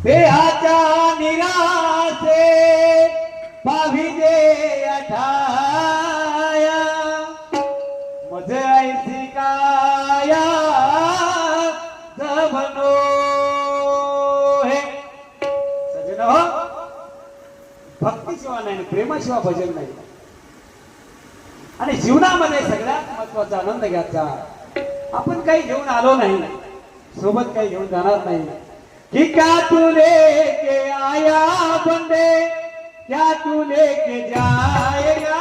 देहाच्या निरासे पाविदे अठाया मज ऐसी काया जबनो हे सजन हो भक्तीशिवाय नाही प्रेमाशिवाय भजन नाही आणि जीवनामध्ये सगळ्यात महत्वाचा आनंद घ्यायचा आपण काही घेऊन आलो नाही सोबत काही घेऊन जाणार नाही कि क्या तू लेके आया बंदे क्या तू लेके जाएगा